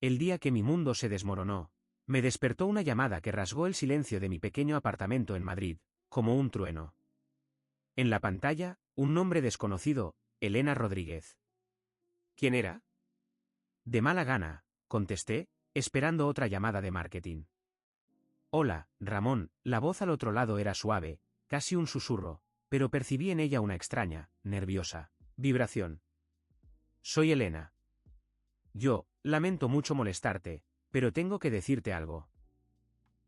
El día que mi mundo se desmoronó, me despertó una llamada que rasgó el silencio de mi pequeño apartamento en Madrid, como un trueno. En la pantalla, un nombre desconocido, Elena Rodríguez. ¿Quién era? De mala gana, contesté, esperando otra llamada de marketing. Hola, Ramón, la voz al otro lado era suave, casi un susurro, pero percibí en ella una extraña, nerviosa, vibración. Soy Elena. Yo, lamento mucho molestarte, pero tengo que decirte algo.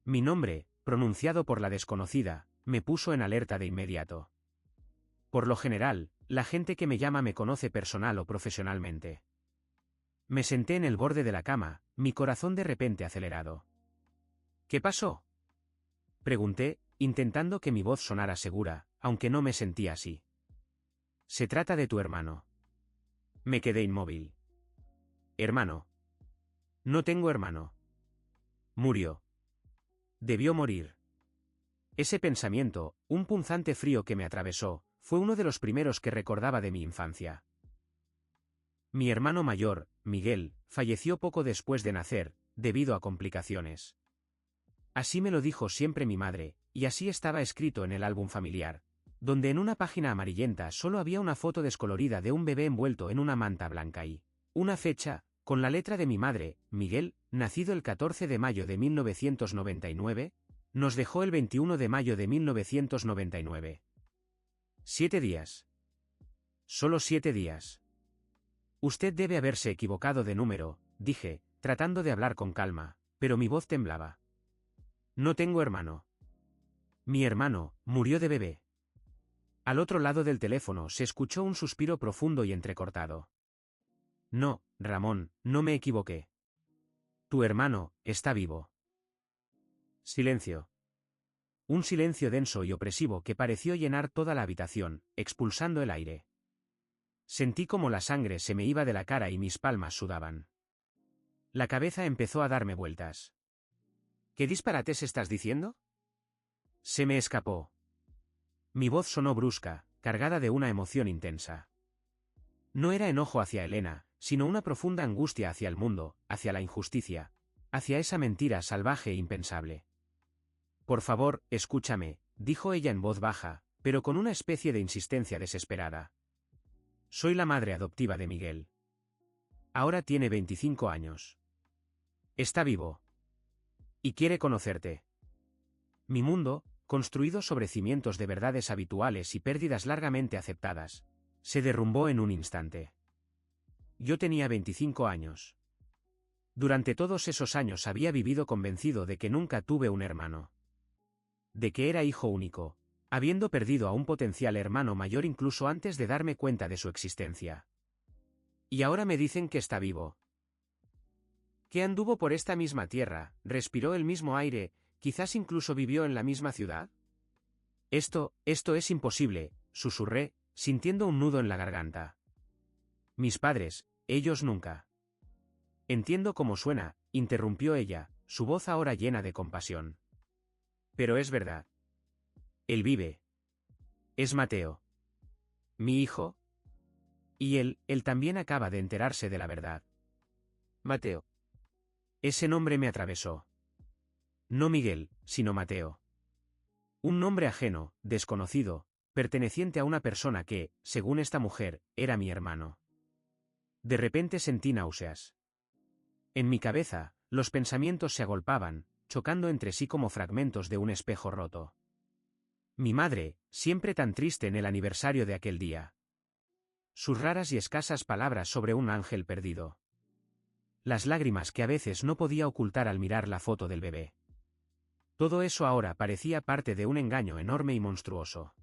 Mi nombre, pronunciado por la desconocida, me puso en alerta de inmediato. Por lo general, la gente que me llama me conoce personal o profesionalmente. Me senté en el borde de la cama, mi corazón de repente acelerado. ¿Qué pasó? Pregunté, intentando que mi voz sonara segura, aunque no me sentía así. Se trata de tu hermano. Me quedé inmóvil. ¿Hermano? No tengo hermano. Murió. Debió morir. Ese pensamiento, un punzante frío que me atravesó, fue uno de los primeros que recordaba de mi infancia. Mi hermano mayor, Miguel, falleció poco después de nacer, debido a complicaciones. Así me lo dijo siempre mi madre, y así estaba escrito en el álbum familiar, donde en una página amarillenta solo había una foto descolorida de un bebé envuelto en una manta blanca y una fecha, con la letra de mi madre, Miguel, nacido el 14 de mayo de 1999, nos dejó el 21 de mayo de 1999. 7 días. Solo 7 días. Usted debe haberse equivocado de número, dije, tratando de hablar con calma, pero mi voz temblaba. No tengo hermano. Mi hermano murió de bebé. Al otro lado del teléfono se escuchó un suspiro profundo y entrecortado. No, Ramón, no me equivoqué. Tu hermano está vivo. Silencio. Un silencio denso y opresivo que pareció llenar toda la habitación, expulsando el aire. Sentí como la sangre se me iba de la cara y mis palmas sudaban. La cabeza empezó a darme vueltas. ¿Qué disparates estás diciendo? Se me escapó. Mi voz sonó brusca, cargada de una emoción intensa. No era enojo hacia Elena, sino una profunda angustia hacia el mundo, hacia la injusticia, hacia esa mentira salvaje e impensable. Por favor, escúchame, dijo ella en voz baja, pero con una especie de insistencia desesperada. Soy la madre adoptiva de Miguel. Ahora tiene 25 años. Está vivo. Y quiere conocerte. Mi mundo, construido sobre cimientos de verdades habituales y pérdidas largamente aceptadas, se derrumbó en un instante. Yo tenía 25 años. Durante todos esos años había vivido convencido de que nunca tuve un hermano. De que era hijo único, habiendo perdido a un potencial hermano mayor incluso antes de darme cuenta de su existencia. Y ahora me dicen que está vivo. Que anduvo por esta misma tierra, respiró el mismo aire, quizás incluso vivió en la misma ciudad. Esto es imposible, susurré, sintiendo un nudo en la garganta. Mis padres, ellos nunca. Entiendo cómo suena, interrumpió ella, su voz ahora llena de compasión. Pero es verdad. Él vive. Es Mateo. Mi hijo. Y él también acaba de enterarse de la verdad. Mateo. Ese nombre me atravesó. No Miguel, sino Mateo. Un nombre ajeno, desconocido, perteneciente a una persona que, según esta mujer, era mi hermano. De repente sentí náuseas. En mi cabeza, los pensamientos se agolpaban, chocando entre sí como fragmentos de un espejo roto. Mi madre, siempre tan triste en el aniversario de aquel día. Sus raras y escasas palabras sobre un ángel perdido. Las lágrimas que a veces no podía ocultar al mirar la foto del bebé. Todo eso ahora parecía parte de un engaño enorme y monstruoso.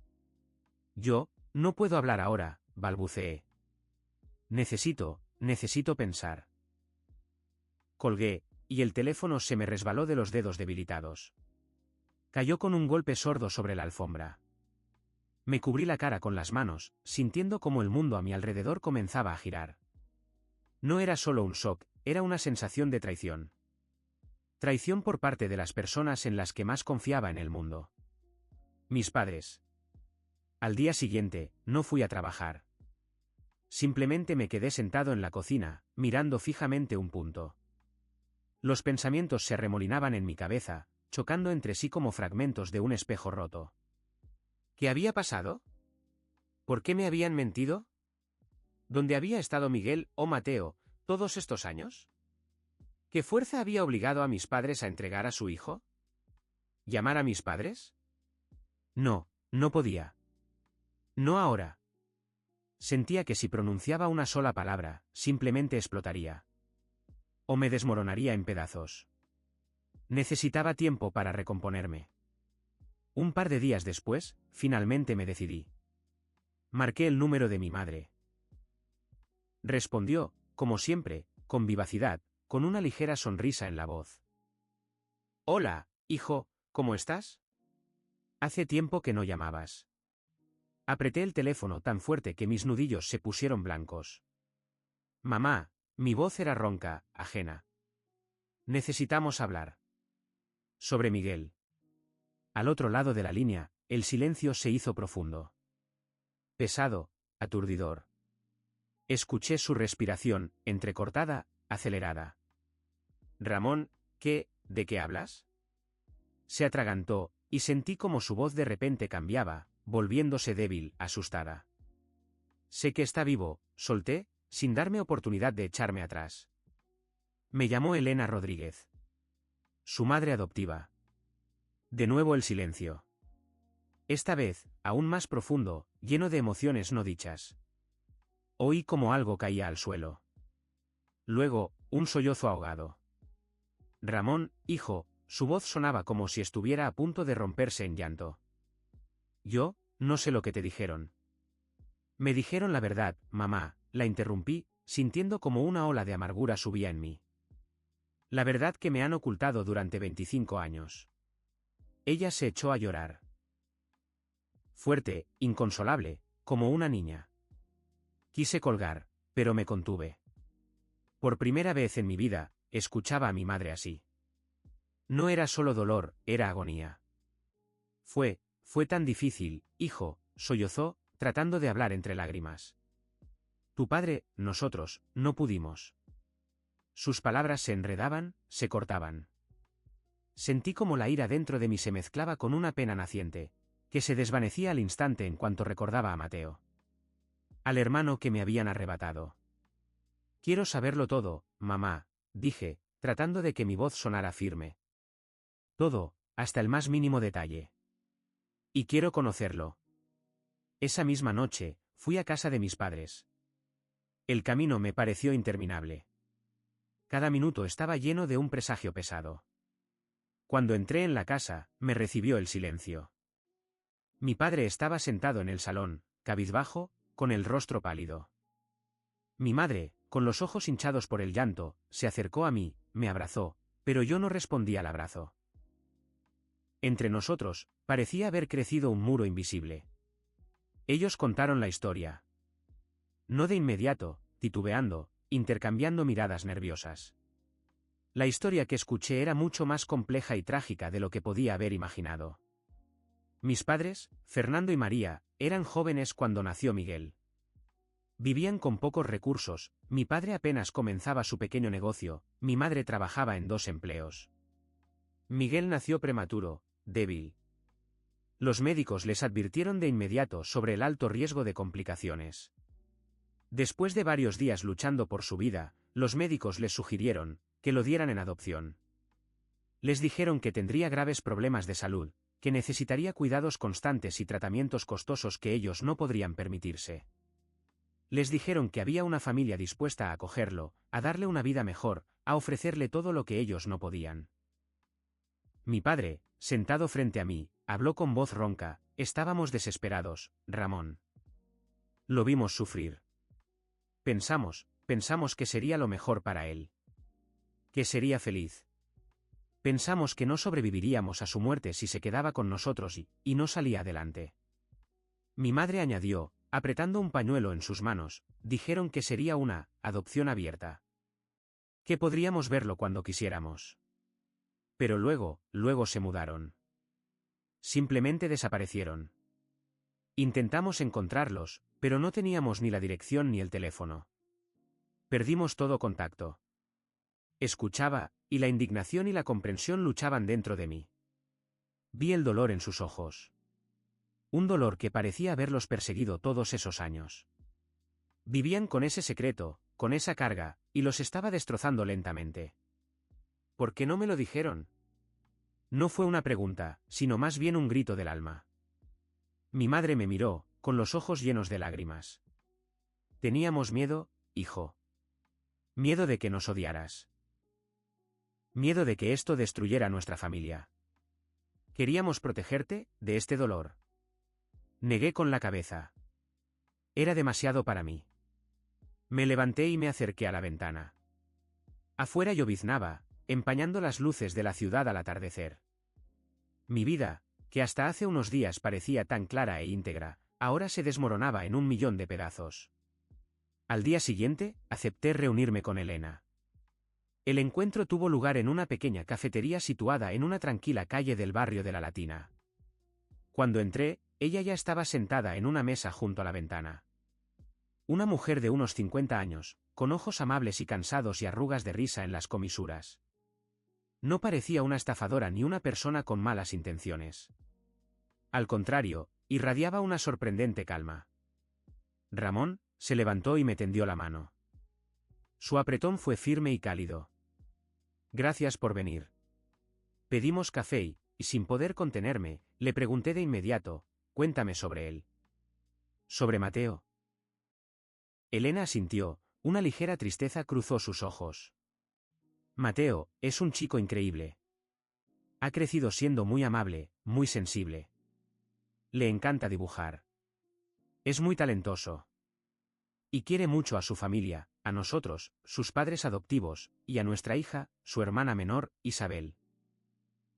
Yo, no puedo hablar ahora, balbuceé. Necesito pensar. Colgué, y el teléfono se me resbaló de los dedos debilitados. Cayó con un golpe sordo sobre la alfombra. Me cubrí la cara con las manos, sintiendo cómo el mundo a mi alrededor comenzaba a girar. No era solo un shock, era una sensación de traición. Traición por parte de las personas en las que más confiaba en el mundo. Mis padres. Al día siguiente, no fui a trabajar. Simplemente me quedé sentado en la cocina, mirando fijamente un punto. Los pensamientos se arremolinaban en mi cabeza, chocando entre sí como fragmentos de un espejo roto. ¿Qué había pasado? ¿Por qué me habían mentido? ¿Dónde había estado Miguel o Mateo todos estos años? ¿Qué fuerza había obligado a mis padres a entregar a su hijo? ¿Llamar a mis padres? No, no podía. No ahora. Sentía que si pronunciaba una sola palabra, simplemente explotaría. O me desmoronaría en pedazos. Necesitaba tiempo para recomponerme. Un par de días después, finalmente me decidí. Marqué el número de mi madre. Respondió, como siempre, con vivacidad, con una ligera sonrisa en la voz. Hola, hijo, ¿cómo estás? Hace tiempo que no llamabas. Apreté el teléfono tan fuerte que mis nudillos se pusieron blancos. Mamá, mi voz era ronca, ajena. Necesitamos hablar. Sobre Miguel. Al otro lado de la línea, el silencio se hizo profundo. Pesado, aturdidor. Escuché su respiración, entrecortada, acelerada. Ramón, ¿de qué hablas? Se atragantó, y sentí como su voz de repente cambiaba, volviéndose débil, asustada. Sé que está vivo, solté, sin darme oportunidad de echarme atrás. Me llamó Elena Rodríguez. Su madre adoptiva. De nuevo el silencio. Esta vez, aún más profundo, lleno de emociones no dichas. Oí como algo caía al suelo. Luego, un sollozo ahogado. Ramón, hijo, su voz sonaba como si estuviera a punto de romperse en llanto. Yo, no sé lo que te dijeron. Me dijeron la verdad, mamá, la interrumpí, sintiendo como una ola de amargura subía en mí. La verdad que me han ocultado durante 25 años. Ella se echó a llorar. Fuerte, inconsolable, como una niña. Quise colgar, pero me contuve. Por primera vez en mi vida, escuchaba a mi madre así. No era solo dolor, era agonía. Fue tan difícil, hijo, sollozó, tratando de hablar entre lágrimas. Tu padre, nosotros, no pudimos. Sus palabras se enredaban, se cortaban. Sentí como la ira dentro de mí se mezclaba con una pena naciente, que se desvanecía al instante en cuanto recordaba a Mateo. Al hermano que me habían arrebatado. Quiero saberlo todo, mamá, dije, tratando de que mi voz sonara firme. Todo, hasta el más mínimo detalle. Y quiero conocerlo. Esa misma noche, fui a casa de mis padres. El camino me pareció interminable. Cada minuto estaba lleno de un presagio pesado. Cuando entré en la casa, me recibió el silencio. Mi padre estaba sentado en el salón, cabizbajo, con el rostro pálido. Mi madre, con los ojos hinchados por el llanto, se acercó a mí, me abrazó, pero yo no respondí al abrazo. Entre nosotros, parecía haber crecido un muro invisible. Ellos contaron la historia. No de inmediato, titubeando, intercambiando miradas nerviosas. La historia que escuché era mucho más compleja y trágica de lo que podía haber imaginado. Mis padres, Fernando y María, eran jóvenes cuando nació Miguel. Vivían con pocos recursos, mi padre apenas comenzaba su pequeño negocio, mi madre trabajaba en 2 empleos. Miguel nació prematuro, débil. Los médicos les advirtieron de inmediato sobre el alto riesgo de complicaciones. Después de varios días luchando por su vida, los médicos les sugirieron que lo dieran en adopción. Les dijeron que tendría graves problemas de salud, que necesitaría cuidados constantes y tratamientos costosos que ellos no podrían permitirse. Les dijeron que había una familia dispuesta a acogerlo, a darle una vida mejor, a ofrecerle todo lo que ellos no podían. Mi padre, sentado frente a mí, habló con voz ronca: estábamos desesperados, Ramón. Lo vimos sufrir. Pensamos que sería lo mejor para él. Que sería feliz. Pensamos que no sobreviviríamos a su muerte si se quedaba con nosotros y no salía adelante. Mi madre añadió, apretando un pañuelo en sus manos, dijeron que sería una adopción abierta. Que podríamos verlo cuando quisiéramos. Pero luego se mudaron. Simplemente desaparecieron. Intentamos encontrarlos, pero no teníamos ni la dirección ni el teléfono. Perdimos todo contacto. Escuchaba, y la indignación y la comprensión luchaban dentro de mí. Vi el dolor en sus ojos. Un dolor que parecía haberlos perseguido todos esos años. Vivían con ese secreto, con esa carga, y los estaba destrozando lentamente. ¿Por qué no me lo dijeron? No fue una pregunta, sino más bien un grito del alma. Mi madre me miró, con los ojos llenos de lágrimas. Teníamos miedo, hijo. Miedo de que nos odiaras. Miedo de que esto destruyera nuestra familia. Queríamos protegerte de este dolor. Negué con la cabeza. Era demasiado para mí. Me levanté y me acerqué a la ventana. Afuera lloviznaba, empañando las luces de la ciudad al atardecer. Mi vida, que hasta hace unos días parecía tan clara e íntegra, ahora se desmoronaba en 1.000.000 de pedazos. Al día siguiente, acepté reunirme con Elena. El encuentro tuvo lugar en una pequeña cafetería situada en una tranquila calle del barrio de la Latina. Cuando entré, ella ya estaba sentada en una mesa junto a la ventana. Una mujer de unos 50 años, con ojos amables y cansados y arrugas de risa en las comisuras. No parecía una estafadora ni una persona con malas intenciones. Al contrario, irradiaba una sorprendente calma. Ramón se levantó y me tendió la mano. Su apretón fue firme y cálido. Gracias por venir. Pedimos café y, sin poder contenerme, le pregunté de inmediato, cuéntame sobre él. ¿Sobre Mateo? Elena asintió, una ligera tristeza cruzó sus ojos. Mateo es un chico increíble. Ha crecido siendo muy amable, muy sensible. Le encanta dibujar. Es muy talentoso. Y quiere mucho a su familia, a nosotros, sus padres adoptivos, y a nuestra hija, su hermana menor, Isabel.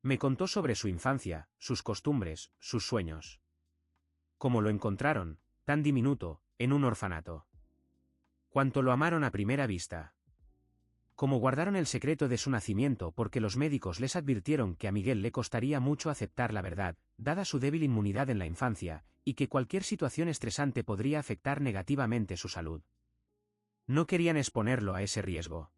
Me contó sobre su infancia, sus costumbres, sus sueños. Cómo lo encontraron, tan diminuto, en un orfanato. Cuánto lo amaron a primera vista. Cómo guardaron el secreto de su nacimiento porque los médicos les advirtieron que a Miguel le costaría mucho aceptar la verdad, dada su débil inmunidad en la infancia, y que cualquier situación estresante podría afectar negativamente su salud. No querían exponerlo a ese riesgo.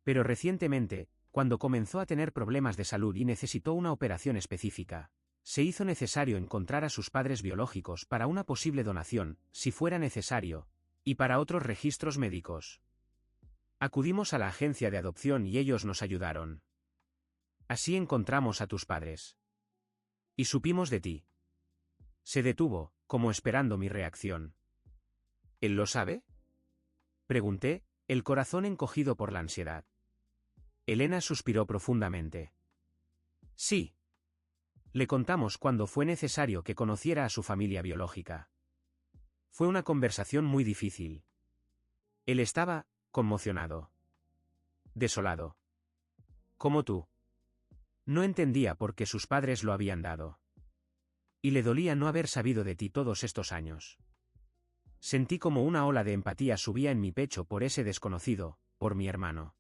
Pero recientemente, cuando comenzó a tener problemas de salud y necesitó una operación específica, se hizo necesario encontrar a sus padres biológicos para una posible donación, si fuera necesario, y para otros registros médicos. Acudimos a la agencia de adopción y ellos nos ayudaron. Así encontramos a tus padres. Y supimos de ti. Se detuvo, como esperando mi reacción. ¿Él lo sabe? Pregunté, el corazón encogido por la ansiedad. Elena suspiró profundamente. Sí. Le contamos cuando fue necesario que conociera a su familia biológica. Fue una conversación muy difícil. Él estaba conmocionado. Desolado. Como tú. No entendía por qué sus padres lo habían dado. Y le dolía no haber sabido de ti todos estos años. Sentí como una ola de empatía subía en mi pecho por ese desconocido, por mi hermano.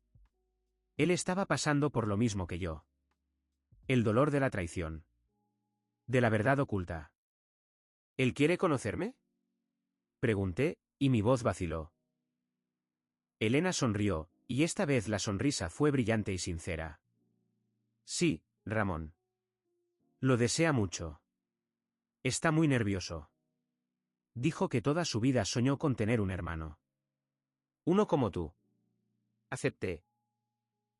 Él estaba pasando por lo mismo que yo. El dolor de la traición. De la verdad oculta. ¿Él quiere conocerme? Pregunté, y mi voz vaciló. Elena sonrió, y esta vez la sonrisa fue brillante y sincera. Sí, Ramón. Lo desea mucho. Está muy nervioso. Dijo que toda su vida soñó con tener un hermano. Uno como tú. Acepté.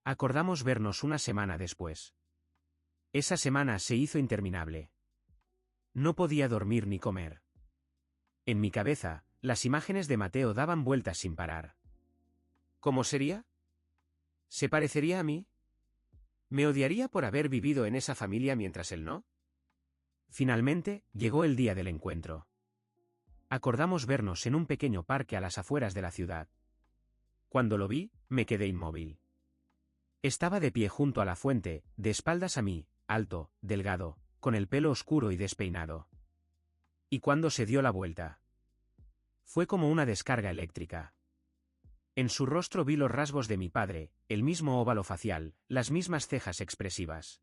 Acordamos vernos una semana después. Esa semana se hizo interminable. No podía dormir ni comer. En mi cabeza, las imágenes de Mateo daban vueltas sin parar. ¿Cómo sería? ¿Se parecería a mí? ¿Me odiaría por haber vivido en esa familia mientras él no? Finalmente, llegó el día del encuentro. Acordamos vernos en un pequeño parque a las afueras de la ciudad. Cuando lo vi, me quedé inmóvil. Estaba de pie junto a la fuente, de espaldas a mí, alto, delgado, con el pelo oscuro y despeinado. Y cuando se dio la vuelta, fue como una descarga eléctrica. En su rostro vi los rasgos de mi padre, el mismo óvalo facial, las mismas cejas expresivas.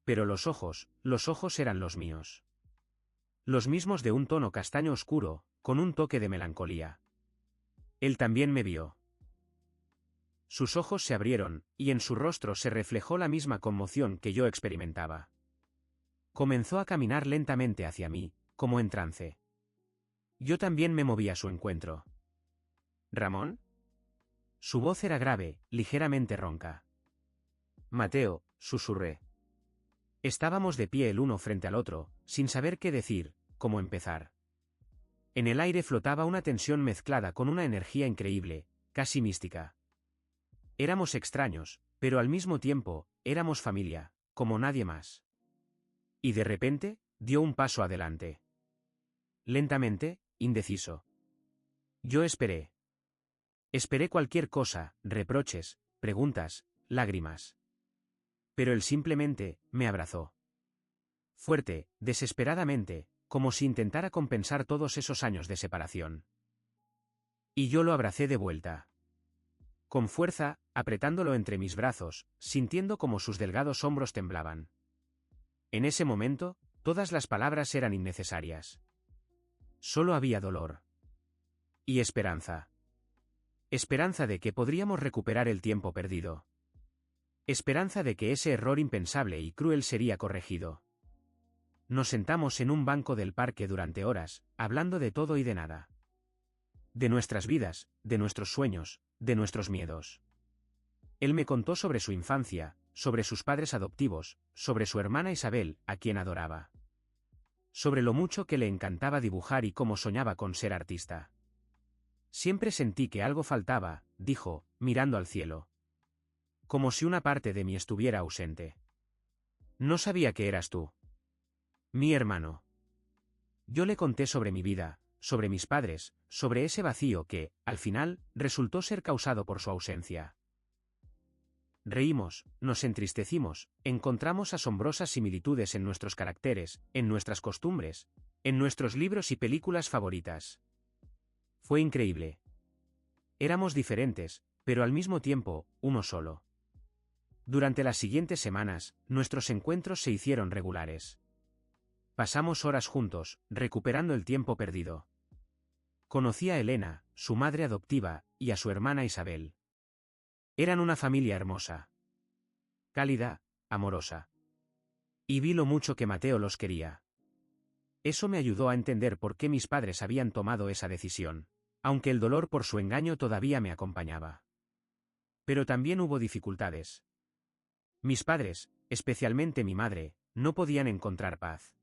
Pero los ojos eran los míos. Los mismos de un tono castaño oscuro, con un toque de melancolía. Él también me vio. Sus ojos se abrieron, y en su rostro se reflejó la misma conmoción que yo experimentaba. Comenzó a caminar lentamente hacia mí, como en trance. Yo también me moví a su encuentro. ¿Ramón? Su voz era grave, ligeramente ronca. Mateo, susurré. Estábamos de pie el uno frente al otro, sin saber qué decir, cómo empezar. En el aire flotaba una tensión mezclada con una energía increíble, casi mística. Éramos extraños, pero al mismo tiempo, éramos familia, como nadie más. Y de repente, dio un paso adelante. Lentamente, indeciso. Yo esperé. Esperé cualquier cosa, reproches, preguntas, lágrimas. Pero él simplemente, me abrazó. Fuerte, desesperadamente, como si intentara compensar todos esos años de separación. Y yo lo abracé de vuelta. Con fuerza, apretándolo entre mis brazos, sintiendo como sus delgados hombros temblaban. En ese momento, todas las palabras eran innecesarias. Solo había dolor. Y esperanza. Esperanza de que podríamos recuperar el tiempo perdido. Esperanza de que ese error impensable y cruel sería corregido. Nos sentamos en un banco del parque durante horas, hablando de todo y de nada. De nuestras vidas, de nuestros sueños, de nuestros miedos. Él me contó sobre su infancia, sobre sus padres adoptivos, sobre su hermana Isabel, a quien adoraba. Sobre lo mucho que le encantaba dibujar y cómo soñaba con ser artista. Siempre sentí que algo faltaba, dijo, mirando al cielo. Como si una parte de mí estuviera ausente. No sabía que eras tú. Mi hermano. Yo le conté sobre mi vida, sobre mis padres, sobre ese vacío que, al final, resultó ser causado por su ausencia. Reímos, nos entristecimos, encontramos asombrosas similitudes en nuestros caracteres, en nuestras costumbres, en nuestros libros y películas favoritas. Fue increíble. Éramos diferentes, pero al mismo tiempo, uno solo. Durante las siguientes semanas, nuestros encuentros se hicieron regulares. Pasamos horas juntos, recuperando el tiempo perdido. Conocí a Elena, su madre adoptiva, y a su hermana Isabel. Eran una familia hermosa. Cálida, amorosa. Y vi lo mucho que Mateo los quería. Eso me ayudó a entender por qué mis padres habían tomado esa decisión, aunque el dolor por su engaño todavía me acompañaba. Pero también hubo dificultades. Mis padres, especialmente mi madre, no podían encontrar paz.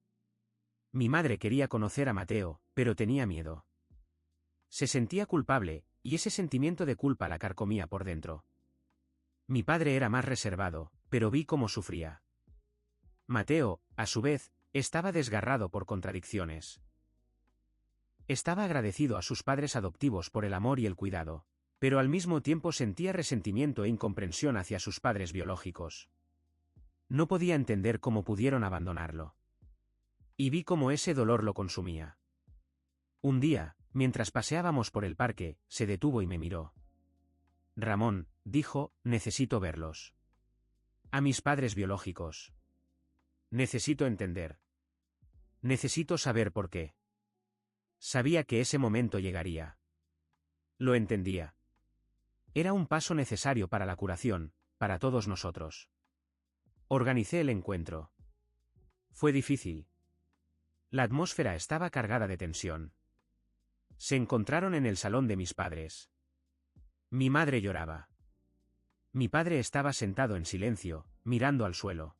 Mi madre quería conocer a Mateo, pero tenía miedo. Se sentía culpable, y ese sentimiento de culpa la carcomía por dentro. Mi padre era más reservado, pero vi cómo sufría. Mateo, a su vez, estaba desgarrado por contradicciones. Estaba agradecido a sus padres adoptivos por el amor y el cuidado, pero al mismo tiempo sentía resentimiento e incomprensión hacia sus padres biológicos. No podía entender cómo pudieron abandonarlo. Y vi cómo ese dolor lo consumía. Un día, mientras paseábamos por el parque, se detuvo y me miró. Ramón, dijo, necesito verlos. A mis padres biológicos. Necesito entender. Necesito saber por qué. Sabía que ese momento llegaría. Lo entendía. Era un paso necesario para la curación, para todos nosotros. Organicé el encuentro. Fue difícil. La atmósfera estaba cargada de tensión. Se encontraron en el salón de mis padres. Mi madre lloraba. Mi padre estaba sentado en silencio, mirando al suelo.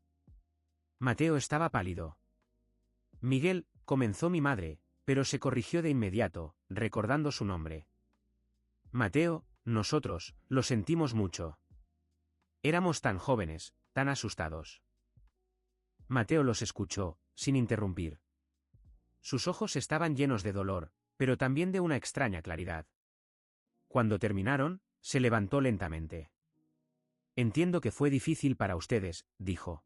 Mateo estaba pálido. Miguel, comenzó mi madre, pero se corrigió de inmediato, recordando su nombre. Mateo, nosotros, lo sentimos mucho. Éramos tan jóvenes, tan asustados. Mateo los escuchó, sin interrumpir. Sus ojos estaban llenos de dolor, pero también de una extraña claridad. Cuando terminaron, se levantó lentamente. Entiendo que fue difícil para ustedes, dijo.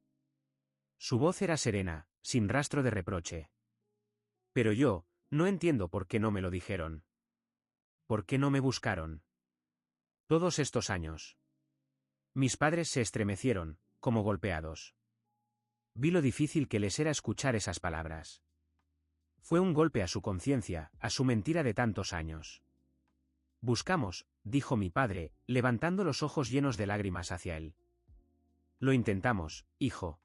Su voz era serena, sin rastro de reproche. Pero yo, no entiendo por qué no me lo dijeron. ¿Por qué no me buscaron? Todos estos años. Mis padres se estremecieron, como golpeados. Vi lo difícil que les era escuchar esas palabras. Fue un golpe a su conciencia, a su mentira de tantos años. Buscamos, dijo mi padre, levantando los ojos llenos de lágrimas hacia él. Lo intentamos, hijo.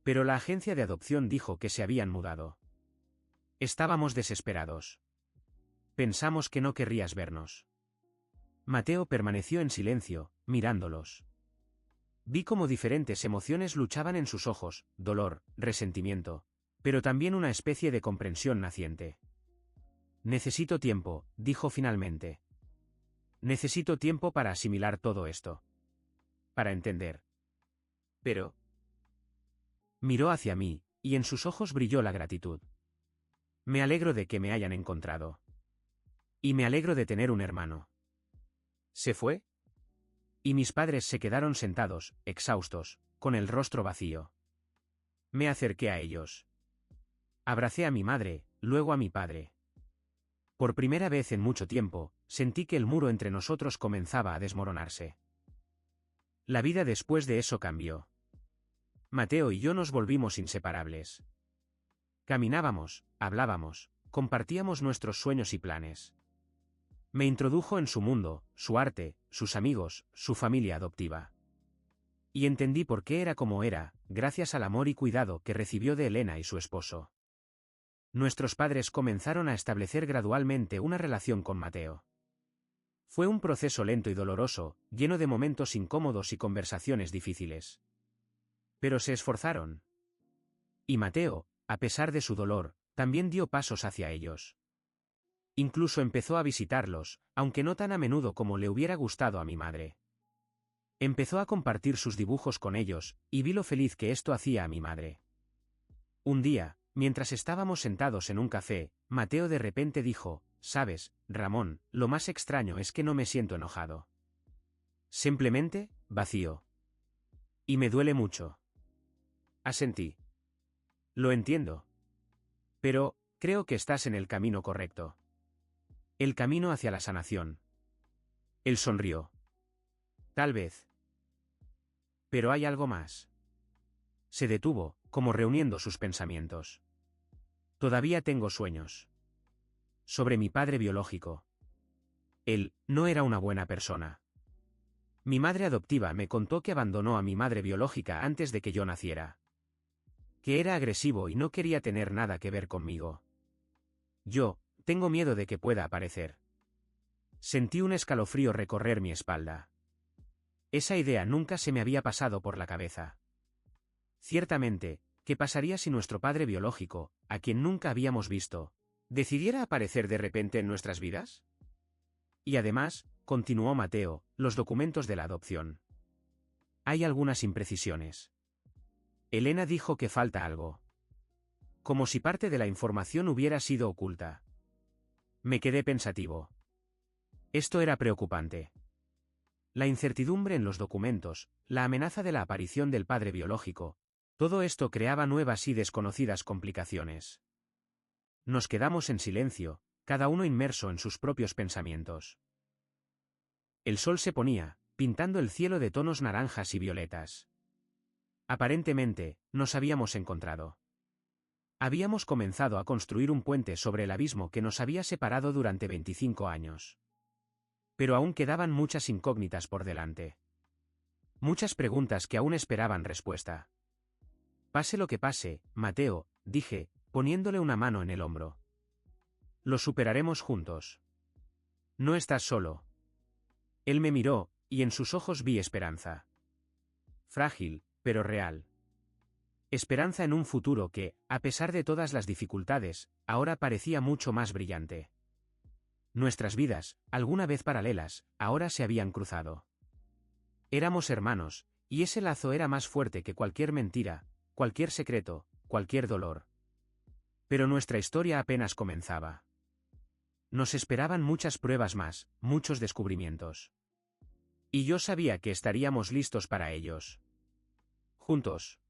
Pero la agencia de adopción dijo que se habían mudado. Estábamos desesperados. Pensamos que no querrías vernos. Mateo permaneció en silencio, mirándolos. Vi cómo diferentes emociones luchaban en sus ojos, dolor, resentimiento, pero también una especie de comprensión naciente. Necesito tiempo, dijo finalmente. Necesito tiempo para asimilar todo esto. Para entender. Pero... Miró hacia mí, y en sus ojos brilló la gratitud. Me alegro de que me hayan encontrado. Y me alegro de tener un hermano. ¿Se fue? Y mis padres se quedaron sentados, exhaustos, con el rostro vacío. Me acerqué a ellos. Abracé a mi madre, luego a mi padre. Por primera vez en mucho tiempo, sentí que el muro entre nosotros comenzaba a desmoronarse. La vida después de eso cambió. Mateo y yo nos volvimos inseparables. Caminábamos, hablábamos, compartíamos nuestros sueños y planes. Me introdujo en su mundo, su arte, sus amigos, su familia adoptiva. Y entendí por qué era como era, gracias al amor y cuidado que recibió de Elena y su esposo. Nuestros padres comenzaron a establecer gradualmente una relación con Mateo. Fue un proceso lento y doloroso, lleno de momentos incómodos y conversaciones difíciles. Pero se esforzaron. Y Mateo, a pesar de su dolor, también dio pasos hacia ellos. Incluso empezó a visitarlos, aunque no tan a menudo como le hubiera gustado a mi madre. Empezó a compartir sus dibujos con ellos, y vi lo feliz que esto hacía a mi madre. Un día, mientras estábamos sentados en un café, Mateo de repente dijo, «Sabes, Ramón, lo más extraño es que no me siento enojado. Simplemente, vacío. Y me duele mucho». Asentí. Lo entiendo. Pero, creo que estás en el camino correcto. El camino hacia la sanación. Él sonrió. Tal vez. Pero hay algo más. Se detuvo, como reuniendo sus pensamientos. Todavía tengo sueños. Sobre mi padre biológico. Él no era una buena persona. Mi madre adoptiva me contó que abandonó a mi madre biológica antes de que yo naciera. Que era agresivo y no quería tener nada que ver conmigo. Yo, tengo miedo de que pueda aparecer. Sentí un escalofrío recorrer mi espalda. Esa idea nunca se me había pasado por la cabeza. Ciertamente, ¿qué pasaría si nuestro padre biológico, a quien nunca habíamos visto, decidiera aparecer de repente en nuestras vidas? Y además, continuó Mateo, los documentos de la adopción. Hay algunas imprecisiones. Elena dijo que falta algo. Como si parte de la información hubiera sido oculta. Me quedé pensativo. Esto era preocupante. La incertidumbre en los documentos, la amenaza de la aparición del padre biológico, todo esto creaba nuevas y desconocidas complicaciones. Nos quedamos en silencio, cada uno inmerso en sus propios pensamientos. El sol se ponía, pintando el cielo de tonos naranjas y violetas. Aparentemente, nos habíamos encontrado. Habíamos comenzado a construir un puente sobre el abismo que nos había separado durante 25 años. Pero aún quedaban muchas incógnitas por delante. Muchas preguntas que aún esperaban respuesta. Pase lo que pase, Mateo, dije, poniéndole una mano en el hombro. Lo superaremos juntos. No estás solo. Él me miró, y en sus ojos vi esperanza. Frágil, pero real. Esperanza en un futuro que, a pesar de todas las dificultades, ahora parecía mucho más brillante. Nuestras vidas, alguna vez paralelas, ahora se habían cruzado. Éramos hermanos, y ese lazo era más fuerte que cualquier mentira, cualquier secreto, cualquier dolor. Pero nuestra historia apenas comenzaba. Nos esperaban muchas pruebas más, muchos descubrimientos. Y yo sabía que estaríamos listos para ellos. Juntos.